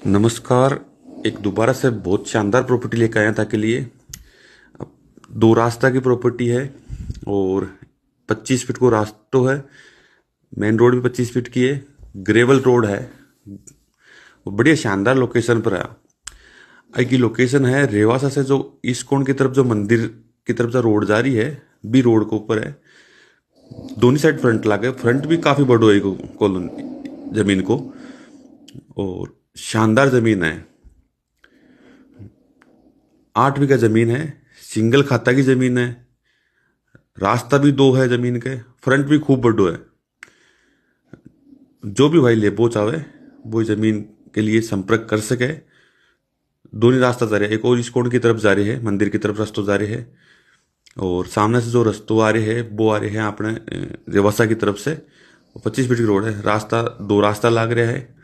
नमस्कार। एक दोबारा से बहुत शानदार प्रॉपर्टी लेकर आया था के लिए। अब दो रास्ता की प्रॉपर्टी है और 25 फीट को रास्ता है। मेन रोड भी 25 फीट की है। ग्रेवल रोड है। वो बढ़िया शानदार लोकेशन पर है। की लोकेशन है रेवासा से जो ईस्ट कोण की तरफ जो मंदिर की तरफ जो रोड जा रही है बी रोड के ऊपर है। दोनों साइड फ्रंट लागे। फ्रंट भी काफी बड़ो है कॉलोनी जमीन को और शानदार जमीन है। 8 बीघा जमीन है। सिंगल खाता की जमीन है। रास्ता भी दो है जमीन के। फ्रंट भी खूब बड़ो है। जो भी भाई लेबो चाहे वो जमीन के लिए संपर्क कर सके। दोनों रास्ता जा रहे हैं। एक और इस्कॉन की तरफ जा रही है, मंदिर की तरफ रास्ता जा रही है और सामने से जो रास्ते आ रहे हैं वो आ रहे हैं अपने रेवासा की तरफ से। 25 फीट की रोड है। रास्ता दो रास्ता लाग रहा है।